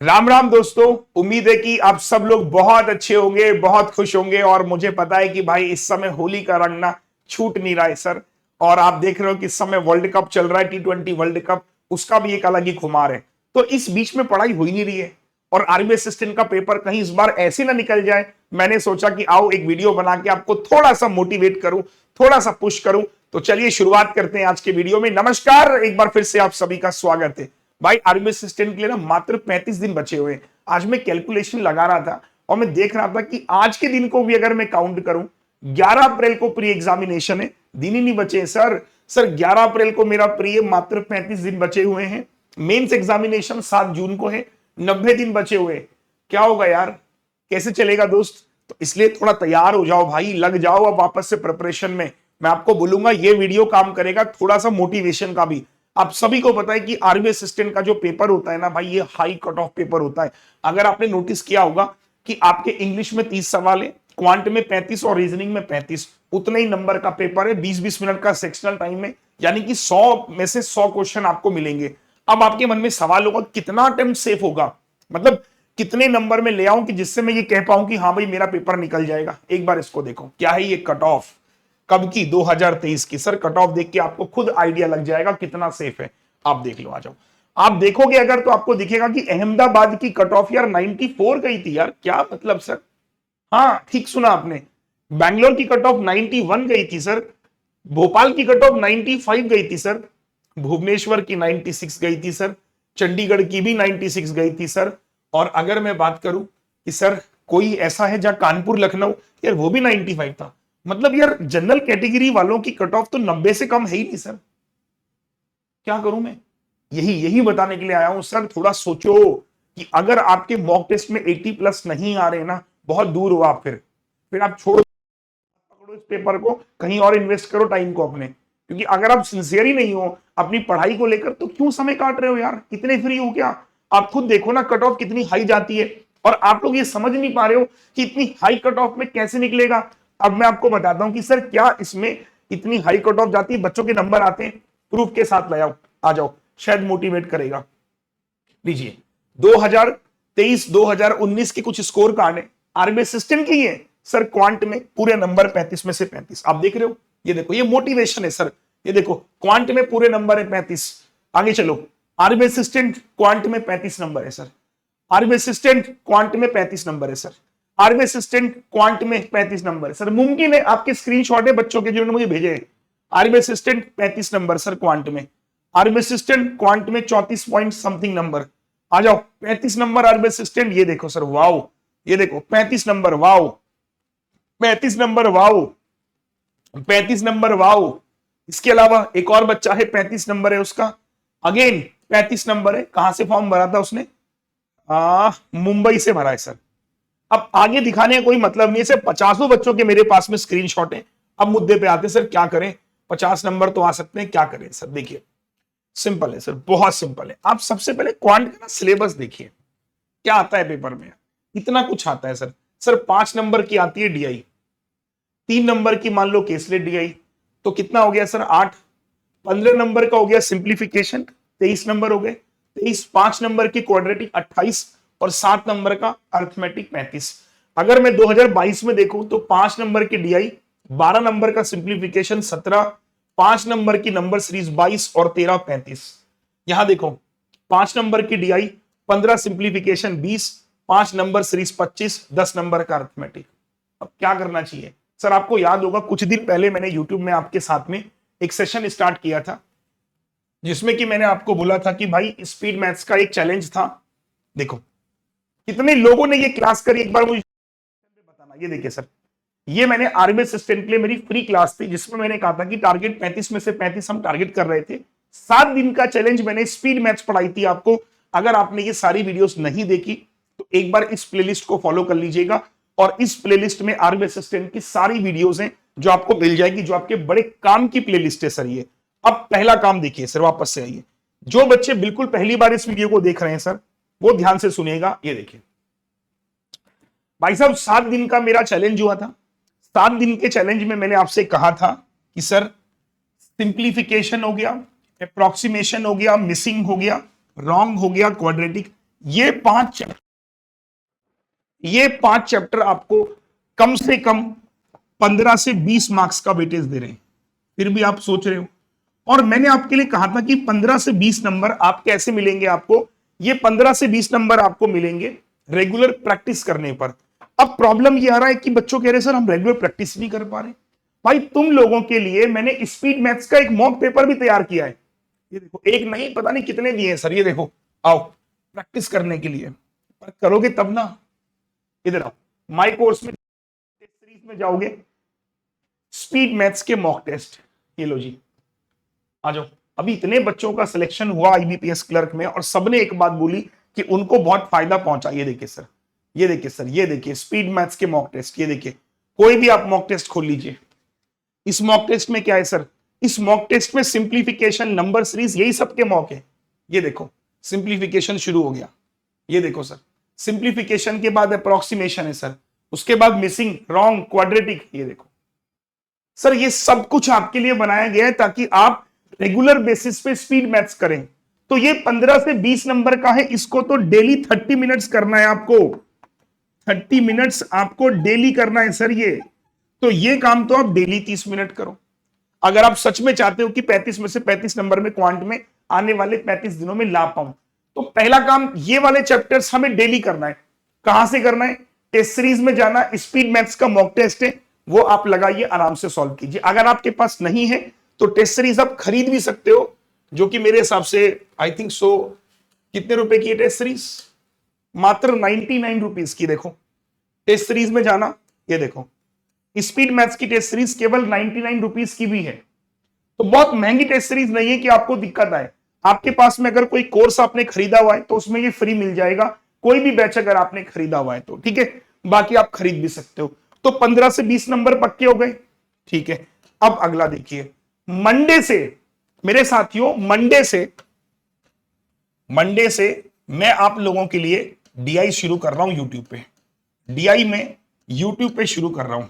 राम राम दोस्तों। उम्मीद है कि आप सब लोग बहुत अच्छे होंगे, बहुत खुश होंगे। और मुझे पता है कि भाई इस समय होली का रंग ना छूट नहीं रहा है सर। और आप देख रहे हो कि इस समय वर्ल्ड कप चल रहा है, T20 वर्ल्ड कप, उसका भी एक अलग ही खुमार है। तो इस बीच में पढ़ाई हो ही नहीं रही है और आर्मी असिस्टेंट का पेपर कहीं इस बार ऐसे ना निकल जाए। मैंने सोचा कि आओ एक वीडियो बना के आपको थोड़ा सा मोटिवेट करूं, थोड़ा सा पुश करूं। तो चलिए शुरुआत करते हैं आज के वीडियो में। नमस्कार, एक बार फिर से आप सभी का स्वागत है। भाई आर्मी असिस्टेंट के लिए ना मात्र 35 दिन बचे हुए हैं। आज मैं कैलकुलेशन लगा रहा था और मैं देख रहा था कि आज के दिन को भी अगर मैं काउंट करूं, 11 अप्रैल को प्री एग्जामिनेशन है, दिन ही नहीं बचे सर 11 अप्रैल को मेरा प्री है, मात्र 35 दिन बचे हुए हैं। मेंस एग्जामिनेशन 7 जून को है, 90 दिन बचे हुए हैं। क्या होगा यार, कैसे चलेगा दोस्त? तो इसलिए थोड़ा तैयार हो जाओ भाई, लग जाओ अब वापस से प्रिपरेशन में। मैं आपको बोलूंगा ये वीडियो काम करेगा थोड़ा सा मोटिवेशन का भी। आप सभी को पता है कि आर्मी असिस्टेंट का जो पेपर होता है ना भाई, ये हाई कट ऑफ पेपर होता है। अगर आपने नोटिस किया होगा कि आपके इंग्लिश में 30 सवाल है, क्वांट में 35 और रीजनिंग में 35, उतने ही नंबर का पेपर है। 20-20 मिनट का सेक्शनल टाइम है, यानी कि 100 में से 100 क्वेश्चन आपको मिलेंगे। अब आपके मन में सवाल होगा कितना अटेम्प्ट सेफ होगा, मतलब कितने नंबर में ले आऊं कि जिससे मैं ये कह पाऊं कि हाँ भाई मेरा पेपर निकल जाएगा। एक बार इसको देखो, क्या है ये कट ऑफ कब की, 2023 की। सर कट ऑफ देख के आपको खुद आइडिया लग जाएगा कितना सेफ है। आप देख लो, आ जाओ। आप देखोगे अगर तो आपको दिखेगा कि अहमदाबाद की कट ऑफ यार 94 गई थी यार। क्या मतलब सर? हाँ ठीक सुना आपने, बैंगलोर की कट ऑफ 91 गई थी सर, भोपाल की कट ऑफ 95 गई थी सर, भुवनेश्वर की 96 गई थी सर, चंडीगढ़ की भी 96 गई थी सर। और अगर मैं बात करूं कि सर कोई ऐसा है जहां कानपुर लखनऊ, यार वो भी 95 था। मतलब यार जनरल कैटेगरी वालों की कट ऑफ तो 90 से कम है ही नहीं सर। क्या करूं मैं? यही यही बताने के लिए आया हूं सर। थोड़ा सोचो कि अगर आपके मॉक टेस्ट में 80 प्लस नहीं आ रहे ना, बहुत दूर हो आप। फिर आप छोड़, पकड़ो इस पेपर को, कहीं और इन्वेस्ट करो टाइम को अपने। क्योंकि अगर आप सिंसियर ही नहीं हो अपनी पढ़ाई को लेकर तो क्यों समय काट रहे हो यार? कितने फ्री हो क्या? आप खुद देखो ना कट ऑफ कितनी हाई जाती है और आप लोग ये समझ नहीं पा रहे हो कि इतनी हाई कट ऑफ में कैसे निकलेगा। अब मैं आपको बताता हूं कि सर क्या इसमें इतनी हाई कट ऑफ जाती है, बच्चों के नंबर आते हैं, प्रूफ के साथ ले आओ, आ जाओ, शायद मोटिवेट करेगा। लीजिए 2023 2019 के कुछ स्कोर कार्ड है, आर्मी असिस्टेंट के ही है सर। क्वांट में पूरे नंबर 35 में से 35, आप देख रहे हो, ये देखो, ये मोटिवेशन है सर। ये देखो क्वांट में पूरे नंबर है 35। आगे चलो, आर्मी असिस्टेंट क्वांट में 35 नंबर है सर, आर्मी असिस्टेंट क्वांट में 35 नंबर है सर, आर्मी असिस्टेंट क्वांट में 35 नंबर है सर। मुमकिन है आपके स्क्रीनशॉट है बच्चों के जिन्होंने मुझे भेजे हैं। Army assistant 35 number sir quant में, आर्मी असिस्टेंट क्वांट में 34 पॉइंट समथिंग नंबर। आ जाओ 35 नंबर आर्मी असिस्टेंट, ये देखो सर, वाओ, ये देखो 35 number, wow 35 number, wow 35 number, wow. इसके अलावा एक और बच्चा है 35 नंबर है उसका, अगेन 35 नंबर है। कहां से फॉर्म भरा था उसने? मुंबई से भरा है सर। अब आगे दिखाने का कोई मतलब नहीं है सर, 50 बच्चों के मेरे पास में स्क्रीनशॉट है। अब मुद्दे पे आते हैं सर, क्या करें? 50 नंबर तो आ सकते हैं, क्या करें सर? देखिए सिंपल है सर, बहुत सिंपल है। आप सबसे पहले क्वांट का ना सिलेबस देखिए, क्या आता है पेपर में। इतना कुछ आता है सर। सर 5 नंबर की आती है डीआई, 3 नंबर की मान लो केसलेट डीआई, तो कितना हो गया सर? 8। 15 नंबर का हो गया सिंप्लीफिकेशन, 23 नंबर हो गए। 23, 5 नंबर की क्वाड्रेटिक 28 और 7 नंबर का अर्थमेटिक 35। अगर मैं 2022 में देखूं तो 5 नंबर की डीआई, 12 नंबर का सिंप्लीफिकेशन 17, 5 नंबर की नंबर सीरीज 22 और 13 35। यहां देखो 5 नंबर की DI, 15 simplification 20, 5 number series 25, 10 number का अर्थमेटिक। अब क्या करना चाहिए सर? आपको याद होगा कुछ दिन पहले मैंने यूट्यूब में आपके साथ में एक सेशन स्टार्ट किया था जिसमें कि मैंने आपको बोला था कि भाई स्पीड मैथ्स का एक चैलेंज था। देखो कितने लोगों ने ये क्लास करी, एक बार मुझे बताना। ये देखिए सर, ये मैंने आर्मी असिस्टेंट के लिए मेरी फ्री क्लास थी जिसमें मैंने कहा था कि टारगेट 35 में से 35 हम टारगेट कर रहे थे। 7 दिन का चैलेंज मैंने स्पीड मैथ्स पढ़ाई थी आपको। अगर आपने ये सारी वीडियोस नहीं देखी तो एक बार इस प्लेलिस्ट को फॉलो कर लीजिएगा और इस प्लेलिस्ट में आर्मी असिस्टेंट की सारी वीडियोस हैं जो आपको मिल जाएगी, जो आपके बड़े काम की प्लेलिस्ट है सर ये। अब पहला काम देखिए सर, वापस से आइए। जो बच्चे बिल्कुल पहली बार इस वीडियो को देख रहे हैं सर, वो ध्यान से सुनिएगा। ये देखिए भाई साहब, 7 दिन का मेरा चैलेंज हुआ था। 7 दिन के चैलेंज में मैंने आपसे कहा था कि सर सिंप्लीफिकेशन हो गया, अप्रोक्सीमेशन हो गया, मिसिंग हो गया, रॉन्ग हो गया, क्वाड्रेटिक, ये पांच चैप्टर आपको कम से कम 15 से 20 मार्क्स का वेटेज दे रहे हैं। फिर भी आप सोच रहे हो, और मैंने आपके लिए कहा था कि 15 से 20 नंबर आप कैसे मिलेंगे आपको, ये 15 से 20 नंबर आपको मिलेंगे रेगुलर प्रैक्टिस करने पर। अब प्रॉब्लम ये आ रहा है कि बच्चों कह रहे सर हम रेगुलर प्रैक्टिस नहीं कर पा रहे। भाई तुम लोगों के लिए मैंने स्पीड मैथ्स का एक मॉक पेपर भी तैयार किया है। ये देखो, एक नहीं पता नहीं कितने दिए हैं सर, ये देखो, आओ प्रैक्टिस करने के लिए, पर करोगे तब ना। इधर आओ, माई कोर्स में सीरीज में जाओगे, स्पीड मैथ्स के मॉक टेस्ट, ये लो जी, आ जाओ। अभी इतने बच्चों का सिलेक्शन हुआ आईबीपीएस क्लर्क में, और सबने एक बात बोली कि उनको बहुत फायदा पहुंचा। ये देखिए सर, ये देखिए सर, ये देखिए स्पीड मैथ्स के मॉक टेस्ट, ये देखिए, कोई भी आप मॉक टेस्ट खोल लीजिए। इस मॉक टेस्ट में क्या है सर, इस मॉक टेस्ट में सिंप्लीफिकेशन, नंबर सीरीज, यही सबके मॉक है। ये देखो सिंप्लीफिकेशन शुरू हो गया, ये देखो सर, सिंप्लीफिकेशन के बाद अप्रोक्सीमेशन है सर, उसके बाद मिसिंग, रॉन्ग, क्वाड्रेटिक, ये देखो सर, ये सब कुछ आपके लिए बनाया गया है ताकि आप रेगुलर बेसिस पे स्पीड मैथ्स करें। तो ये 15 से 20 नंबर का है, इसको तो डेली 30 मिनट्स करना है आपको, 30 मिनट्स आपको डेली करना है सर ये। तो ये काम तो आप डेली 30 मिनट करो, अगर आप सच में चाहते हो कि 35 में से 35 नंबर में क्वांट में आने वाले 35 दिनों में ला पाऊं। तो पहला काम, ये वाले चैप्टर्स हमें डेली करना है। कहां से करना है, टेस्ट सीरीज में जाना, स्पीड मैथ्स का मॉक टेस्ट है, वो आप लगाइए, आराम से सॉल्व कीजिए। अगर आपके पास नहीं है तो टेस्ट सीरीज आप खरीद भी सकते हो, जो कि मेरे हिसाब से आई थिंक सो, कितने रुपए की है टेस्ट सीरीज, मात्र 99 रुपीज की। देखो टेस्ट सीरीज में जाना, ये देखो स्पीड मैथ्स की टेस्ट सीरीज केवल 99 रुपीज की भी है। तो बहुत महंगी टेस्ट सीरीज नहीं है कि आपको दिक्कत आए। आपके पास में अगर कोई कोर्स आपने खरीदा हुआ है तो उसमें ये फ्री मिल जाएगा, कोई भी बैच अगर आपने खरीदा हुआ है तो, ठीक है, बाकी आप खरीद भी सकते हो। तो 15 से 20 नंबर पक्के हो गए, ठीक है। अब अगला देखिए, मंडे से मेरे साथियों, मंडे से मैं आप लोगों के लिए डीआई शुरू कर रहा हूं यूट्यूब पे, डीआई में यूट्यूब पे शुरू कर रहा हूं,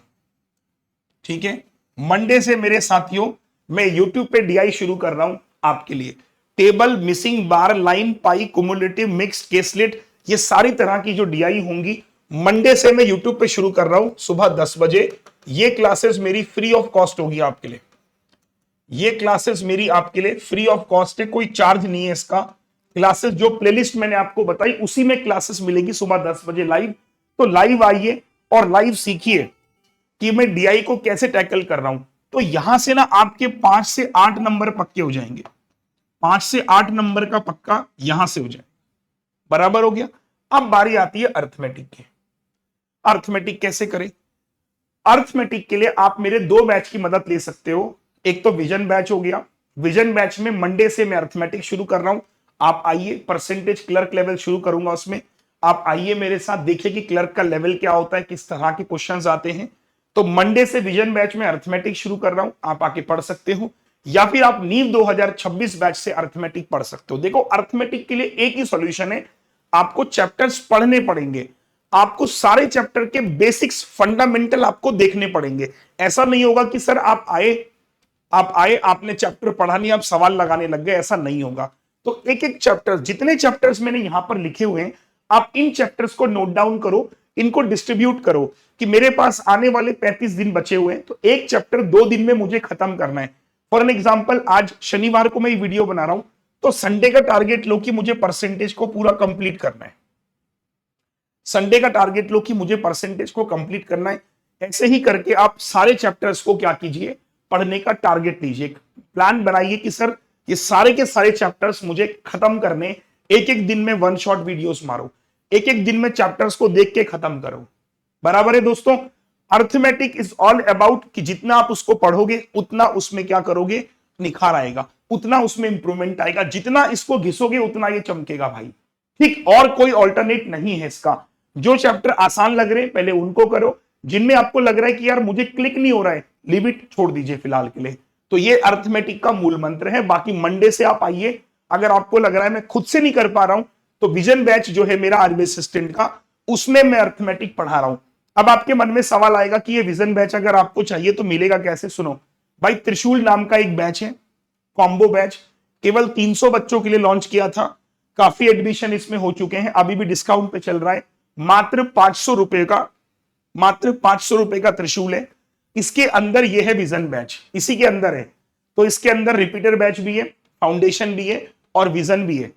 ठीक है। मंडे से मेरे साथियों मैं यूट्यूब पे डीआई शुरू कर रहा हूं आपके लिए। टेबल, मिसिंग, बार, लाइन, पाई, कुमुलेटिव, मिक्स, केसलेट, ये सारी तरह की जो डीआई होंगी मंडे से मैं यूट्यूब पे शुरू कर रहा हूं सुबह 10 बजे। ये क्लासेस मेरी फ्री ऑफ कॉस्ट होगी आपके लिए, ये क्लासेस मेरी आपके लिए फ्री ऑफ कॉस्ट है, कोई चार्ज नहीं है इसका। क्लासेस जो प्लेलिस्ट मैंने आपको बताई उसी में क्लासेस मिलेगी सुबह 10 बजे लाइव। तो लाइव आइए और लाइव सीखिए कि मैं डीआई को कैसे टैकल कर रहा हूं। तो यहां से ना आपके 5 से 8 नंबर पक्के हो जाएंगे, 5 से 8 नंबर का पक्का यहां से हो जाए, बराबर हो गया। अब बारी आती है अर्थमेटिक की। अर्थमेटिक कैसे करें, अर्थमेटिक के लिए आप मेरे दो बैच की मदद ले सकते हो। एक तो विजन बैच हो गया, विजन बैच में मंडे से मैं अर्थमेटिक शुरू कर रहा हूं। आप आइए, परसेंटेज क्लर्क लेवल शुरू करूंगा उसमें, आप आइए मेरे साथ, देखिए कि क्लर्क का लेवल क्या होता है, किस तरह के क्वेश्चंस आते हैं। तो मंडे से विजन बैच में अर्थमेटिक शुरू कर रहा हूं, आप आके पढ़ सकते हो, या फिर आप नीव 2026 बैच से अर्थमेटिक पढ़ सकते हो। देखो अर्थमेटिक के लिए एक ही सॉल्यूशन है, आपको चैप्टर्स पढ़ने पड़ेंगे, आपको सारे चैप्टर के बेसिक्स, फंडामेंटल आपको देखने पड़ेंगे। ऐसा नहीं होगा कि सर आप आए आपने चैप्टर पढ़ा नहीं, आप सवाल लगाने लग गए, ऐसा नहीं होगा। तो एक एक चैप्टर, जितने चैप्टर्स मैंने यहां पर लिखे हुए हैं, आप इन चैप्टर्स को नोट डाउन करो, इनको डिस्ट्रीब्यूट करो कि मेरे पास आने वाले 35 दिन बचे हुए हैं, तो एक चैप्टर 2 दिन में मुझे खत्म करना है। फॉर एन एग्जाम्पल, आज शनिवार को मैं ये वीडियो बना रहा हूं, तो संडे का टारगेट लो कि मुझे परसेंटेज को पूरा कंप्लीट करना है, संडे का टारगेट लो कि मुझे परसेंटेज को कंप्लीट करना है। ऐसे ही करके आप सारे चैप्टर्स को क्या कीजिए, पढ़ने का टारगेट लीजिए, प्लान बनाइए कि सर ये सारे के सारे चैप्टर्स मुझे खत्म करने, एक एक दिन में वन शॉट वीडियोस मारो, एक एक दिन में चैप्टर्स को देख के खत्म करो, बराबर है दोस्तों। अर्थमेटिक इज ऑल अबाउट कि जितना आप उसको पढ़ोगे उतना उसमें क्या करोगे, निखार आएगा, उतना उसमें इंप्रूवमेंट आएगा, जितना इसको घिसोगे उतना ये चमकेगा भाई, ठीक। और कोई ऑल्टरनेट नहीं है इसका। जो चैप्टर आसान लग रहे हैं पहले उनको करो, जिनमें आपको लग रहा है कि यार मुझे क्लिक नहीं हो रहा है, लीव इट, छोड़ दीजिए फिलहाल के लिए। तो ये अर्थमेटिक का मूल मंत्र है। बाकी मंडे से आप आइए, अगर आपको लग रहा है मैं खुद से नहीं कर पा रहा हूं, तो विजन बैच जो है मेरा आरबी असिस्टेंट का, उसमें मैं अर्थमेटिक पढ़ा रहा हूं। अब आपके मन में सवाल आएगा कि ये विजन बैच अगर आपको चाहिए तो मिलेगा कैसे। सुनो भाई, त्रिशूल नाम का एक बैच है, कॉम्बो बैच, केवल 300 बच्चों के लिए लॉन्च किया था, काफी एडमिशन इसमें हो चुके हैं, अभी भी डिस्काउंट पे चल रहा है। मात्र 500 रुपए का, मात्र 500 रुपए का त्रिशूल है। इसके अंदर यह है विजन बैच, इसी के अंदर है। तो इसके अंदर रिपीटर बैच भी है, फाउंडेशन भी है और विजन भी है।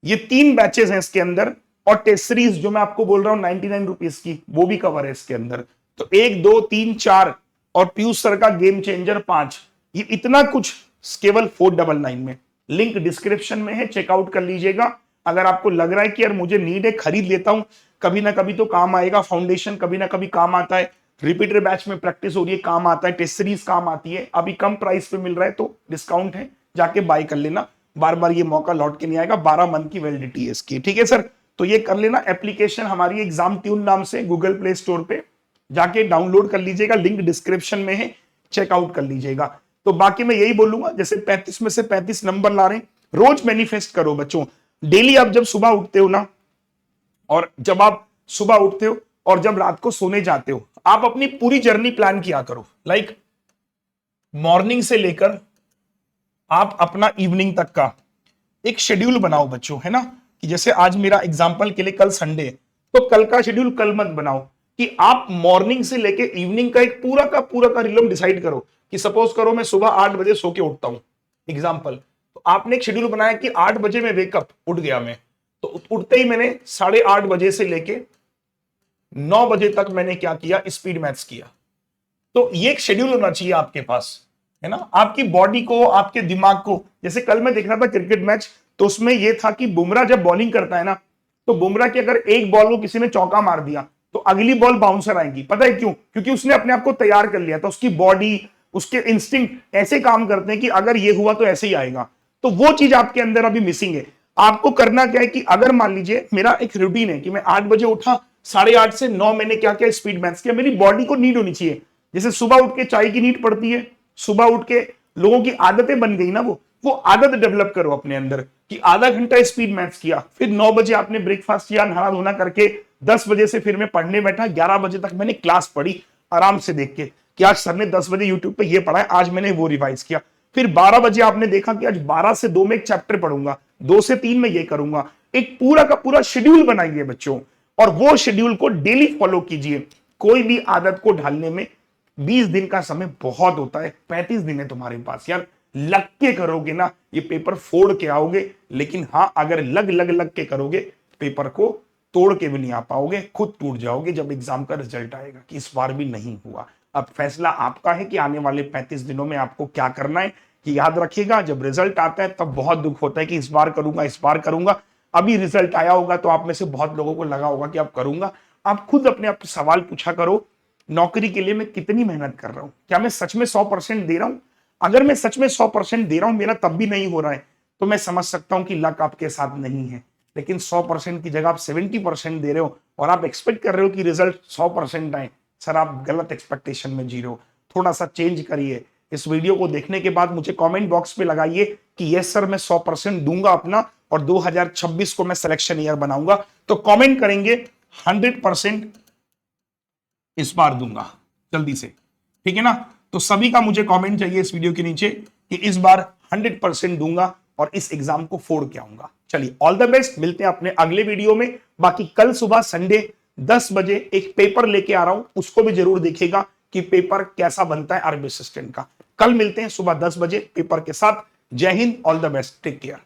ये 3 बैचेस हैं इसके अंदर। और टेस्ट सीरीज जो मैं आपको बोल रहा हूं 99 रुपीज की, वो भी कवर है इसके अंदर। तो 1 2 3 4 और पीयूष सर का गेम चेंजर 5, ये इतना कुछ केवल 499 में। लिंक डिस्क्रिप्शन में है, चेकआउट कर लीजिएगा। अगर आपको लग रहा है कि यार मुझे नीड है, खरीद लेता हूं, कभी ना कभी तो काम आएगा, फाउंडेशन कभी ना कभी काम आता है, रिपीटर बैच में प्रैक्टिस हो रही है काम आता है, टेस्ट सीरीज काम आती है, अभी कम प्राइस पे मिल रहा है तो डिस्काउंट है, जाके बाय कर लेना। बार बार ये मौका लौट के नहीं आएगा, 12 मंथ की वैलिडिटी है इसकी, ठीक है सर। तो ये कर लेना। एप्लीकेशन हमारी एग्जाम ट्यून नाम से गूगल प्ले स्टोर पे जाके डाउनलोड कर लीजिएगा, लिंक डिस्क्रिप्शन में है, चेकआउट कर लीजिएगा। तो बाकी मैं यही बोलूंगा, जैसे 35 में से 35 नंबर ला रहे हैं, रोज मैनिफेस्ट करो बच्चों। डेली आप जब सुबह उठते हो ना, और जब आप सुबह उठते हो और जब रात को सोने जाते हो, आप अपनी पूरी जर्नी प्लान किया करो। लाइक मॉर्निंग से लेकर आप अपना इवनिंग तक का एक शेड्यूल बनाओ बच्चों, है ना। कि जैसे आज मेरा एग्जांपल के लिए कल संडे, तो कल का शेड्यूल कल मत बनाओ, कि आप मॉर्निंग से लेके इवनिंग का एक पूरा का रिलम डिसाइड करो। कि सपोज करो मैं सुबह 8 बजे सो के उठता हूं, एग्जांपल, तो आपने एक शेड्यूल बनाया कि 8 बजे में वेकअप, उठ गया मैं, तो उठते ही मैंने 8:30 बजे से लेके 9 बजे तक मैंने क्या किया, स्पीड मैथ्स किया। तो ये एक शेड्यूल होना चाहिए आपके पास, है ना, आपकी बॉडी को, आपके दिमाग को। जैसे कल मैं देख रहा था क्रिकेट मैच, तो उसमें यह था कि बुमराह जब बॉलिंग करता है ना, तो बुमराह की अगर एक बॉल को किसी ने चौका मार दिया तो अगली बॉल बाउंसर आएगी। पता है क्यों? क्योंकि उसने अपने आप को तैयार कर लिया था, उसकी बॉडी, उसके इंस्टिंक्ट ऐसे काम करते हैं कि अगर ये हुआ तो ऐसे ही आएगा। तो वो चीज आपके अंदर अभी मिसिंग है। आपको करना क्या है कि अगर मान लीजिए मेरा एक रूटीन है कि मैं 8 बजे उठा, 8:30 से 9 मैंने क्या किया, स्पीड मैथ्स किया। मेरी बॉडी को नीड होनी चाहिए। जैसे सुबह उठ के चाय की नीड पड़ती है, सुबह उठ के लोगों की आदतें बन गई ना, वो आदत डेवलप करो अपने अंदर कि आधा घंटा स्पीड मैथ्स किया, फिर 9 बजे आपने ब्रेकफास्ट किया, नहा धोना करके 10 बजे से फिर मैं पढ़ने बैठा, 11 बजे तक मैंने क्लास पढ़ी आराम से देख के कि आज सर ने 10 बजे यूट्यूब पे ये पढ़ा है, आज मैंने वो रिवाइज किया। फिर 12 बजे आपने देखा कि आज 12 से 2 में एक चैप्टर पढ़ूंगा, 2 से 3 में ये करूंगा। एक पूरा का पूरा शेड्यूल बनाइए बच्चों, और वो शेड्यूल को डेली फॉलो कीजिए। कोई भी आदत को ढालने में 20 दिन का समय बहुत होता है, 35 दिन है तुम्हारे पास यार। लग के करोगे ना, ये पेपर फोड़ के आओगे, लेकिन हां अगर लग के करोगे, पेपर को तोड़ के भी नहीं आ पाओगे, खुद टूट जाओगे जब एग्जाम का रिजल्ट आएगा कि इस बार भी नहीं हुआ। अब फैसला आपका है कि आने वाले 35 दिनों में आपको क्या करना है। कि याद रखिएगा, जब रिजल्ट आता है तब बहुत दुख होता है कि इस बार करूंगा। अभी रिजल्ट आया होगा तो आप में से बहुत लोगों को लगा होगा कि अब करूंगा। आप खुद अपने आप सवाल पूछा करो, नौकरी के लिए मैं कितनी मेहनत कर रहा हूं, क्या मैं सच में 100% दे रहा हूं। अगर मैं सच में 100% दे रहा हूं, मेरा तब भी नहीं हो रहा है, तो मैं समझ सकता हूं कि लक आपके साथ नहीं है। लेकिन 100% की जगह आप 70% दे रहे हो और आप एक्सपेक्ट कर रहे हो कि रिजल्ट 100% आए, सर आप गलत एक्सपेक्टेशन में जी रहे हो। थोड़ा सा चेंज करिए। इस वीडियो को देखने के बाद मुझे कमेंट बॉक्स पे लगाइए कि यस सर मैं 100% दूंगा अपना, और 2026 को मैं सिलेक्शन ईयर बनाऊंगा। तो कमेंट करेंगे 100% इस बार दूंगा, जल्दी से, ठीक है ना। तो सभी का मुझे कमेंट चाहिए इस वीडियो के नीचे कि इस बार 100% दूंगा और इस एग्जाम को फोड़ के आऊंगा। चलिए, ऑल द बेस्ट, मिलते हैं अपने अगले वीडियो में। बाकी कल सुबह संडे 10 बजे एक पेपर लेके आ रहा हूं, उसको भी जरूर देखिएगा कि पेपर कैसा बनता है आर्मी असिस्टेंट का। कल मिलते हैं सुबह 10 बजे पेपर के साथ। जय हिंद, all the best, take care.